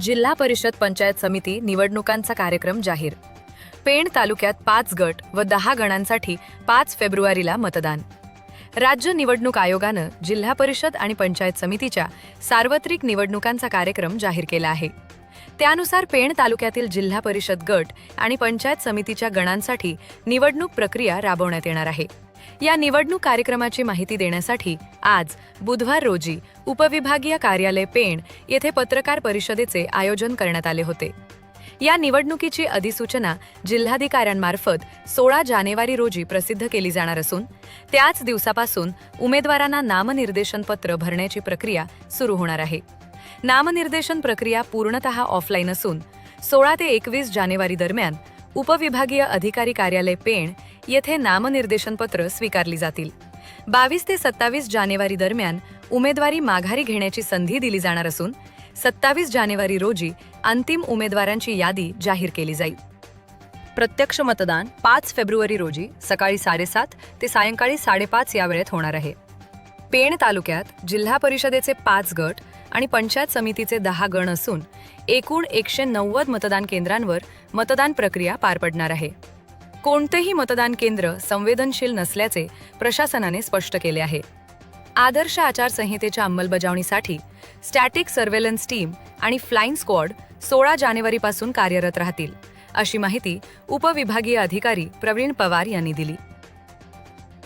जिल्हा परिषद पंचायत समिती निवडणुकांचा कार्यक्रम जाहीर. पेण तालुक्यात 5 गट व 10 गणांसाठी 5 फेब्रुवारीला मतदान. राज्य निवडणूक आयोगानं जिल्हा परिषद आणि पंचायत समितीच्या सार्वत्रिक निवडणुकांचा कार्यक्रम जाहीर केला आहे. त्यानुसार पेण तालुक्यातील जिल्हा परिषद गट आणि पंचायत समितीच्या गणांसाठी निवडणूक प्रक्रिया राबवण्यात येणार आहे. या निवडणूक कार्यक्रमाची माहिती देण्यासाठी आज बुधवार रोजी उपविभागीय कार्यालय पेण येथे पत्रकार परिषदेचे आयोजन करण्यात आले होते. या निवडणुकीची अधिसूचना जिल्हाधिकाऱ्यांमार्फत 16 जानेवारी रोजी प्रसिद्ध केली जाणार असून त्याच दिवसापासून उमेदवारांना नामनिर्देशन पत्र भरण्याची प्रक्रिया सुरू होणार आहे. नामनिर्देशन प्रक्रिया पूर्णतः ऑफलाईन असून 16 ते 21 जानेवारी दरम्यान उपविभागीय अधिकारी कार्यालय पेण येथे नामनिर्देशन पत्र स्वीकारली जातील. 22 ते 27 जानेवारी दरम्यान उमेदवारी माघारी घेण्याची संधी दिली जाणार असून 27 जानेवारी रोजी अंतिम उमेदवारांची यादी जाहीर केली जाईल. प्रत्यक्ष मतदान 5 फेब्रुवारी रोजी सकाळी 7:30 ते सायंकाळी 5:30 या वेळेत होणार आहे. पेण तालुक्यात जिल्हा परिषदेचे 5 गट आणि पंचायत समितीचे 10 गण असून एकूण 190 मतदान केंद्रांवर मतदान प्रक्रिया पार पडणार आहे. कोणतेही मतदान केंद्र संवेदनशील नसल्याचे प्रशासनाने स्पष्ट केले आहे. आदर्श आचारसंहितेच्या अंमलबजावणीसाठी स्टॅटिक सर्व्हेलन्स टीम आणि फ्लाइंग स्क्वॉड 16 जानेवारीपासून कार्यरत राहतील, अशी माहिती उपविभागीय अधिकारी प्रवीण पवार यांनी दिली.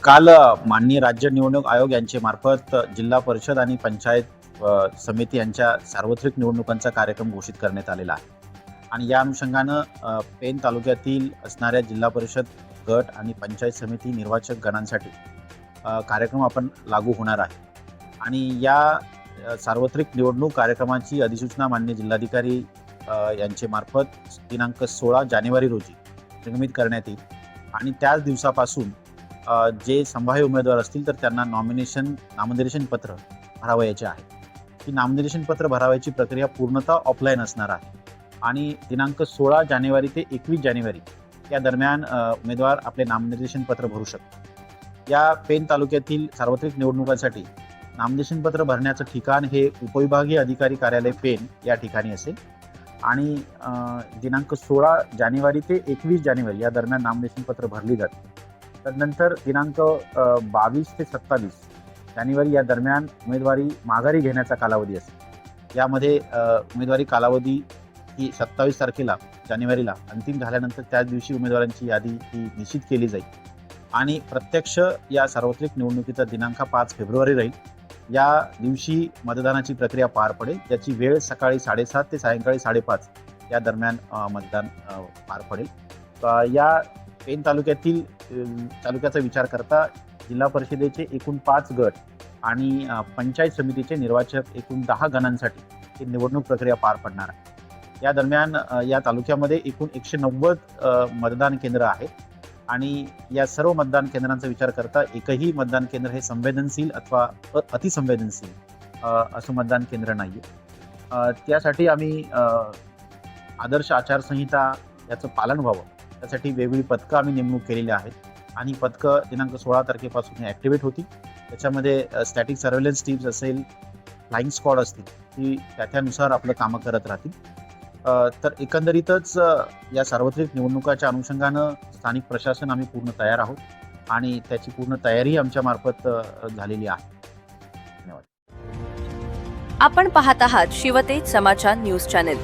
काल माननीय राज्य निवडणूक आयोग यांचे मार्फत जिल्हा परिषद आणि पंचायत समिती यांच्या सार्वत्रिक निवडणुकांचा कार्यक्रम घोषित करण्यात आलेला आहे आणि या अनुषंगानं पेण तालुक्यातील असणाऱ्या जिल्हा परिषद गट आणि पंचायत समिती निर्वाचक गणांसाठी कार्यक्रम आपण लागू होणार आहे. आणि या सार्वत्रिक निवडणूक कार्यक्रमाची अधिसूचना माननीय जिल्हाधिकारी यांचे मार्फत दिनांक 16 जानेवारी रोजी निर्गमित करण्यात येईल आणि त्याच दिवसापासून जे संभाव्य उमेदवार असतील तर त्यांना नामनिर्देशन पत्र भरावयाचे आहे. ही नामनिर्देशन पत्र भरावयाची प्रक्रिया पूर्णतः ऑफलाईन असणार आहे आणि दिनांक 16 जानेवारी ते 21 जानेवारी या दरम्यान उमेदवार आपले नामनिर्देशन पत्र भरू शकतात. या पेण तालुक्यातील सार्वत्रिक निवडणुकांसाठी नामनिर्देशन पत्र भरण्याचं ठिकाण हे उपविभागीय अधिकारी कार्यालय पेण या ठिकाणी असेल आणि दिनांक 16 जानेवारी ते 21 जानेवारी या दरम्यान नामनिर्देशन पत्र भरली जाते. त्यानंतर दिनांक 22 ते 27 जानेवारी या दरम्यान उमेदवारी माघारी घेण्याचा कालावधी असेल. यामध्ये उमेदवारी कालावधी ही 27 तारखेला जानेवारीला अंतिम झाल्यानंतर त्याच दिवशी उमेदवारांची यादी ही निश्चित केली जाईल आणि प्रत्यक्ष या सार्वत्रिक निवडणुकीचा दिनांक 5 फेब्रुवारी राहील. या दिवशी मतदानाची प्रक्रिया पार पडेल, ज्याची वेळ सकाळी 7:30 ते सायंकाळी 5:30 या दरम्यान मतदान पार पडेल. या पेण तालुक्याचा विचार करता जिल्हा परिषदेचे एकूण 5 गट आणि पंचायत समितीचे निर्वाचक एकूण 10 गणांसाठी ही निवडणूक प्रक्रिया पार पडणार आहे. या दरम्यान या तालुक्यामध्ये एकूण 190 मतदान केंद्र आहेत आणि या सर्व मतदान केंद्रांचा विचार करता एकही मतदान केंद्र हे संवेदनशील अथवा अतिसंवेदनशील असं मतदान केंद्र नाही आहे. त्यासाठी आम्ही आदर्श आचारसंहिता याचं पालन व्हावं त्यासाठी वेगवेगळी पथकं आम्ही नेमणूक केलेली आहेत आणि पथकं दिनांक 16 तारखेपासून ॲक्टिवेट होतील. त्याच्यामध्ये स्टॅटिक सर्व्हेलन्स टीम्स असेल, फ्लाइंग स्क्वॉड असतील, ती त्यानुसार आपलं कामं करत राहतील. तर एकंदरीतच या सार्वत्रिक निवडणुकाच्या अनुषंगानं स्थानिक प्रशासन आम्ही पूर्ण तयार आहोत आणि त्याची पूर्ण तयारी आमच्या मार्फत झालेली आहे. धन्यवाद. आपण पाहत आहात शिवतेज समाचार न्यूज चॅनेल.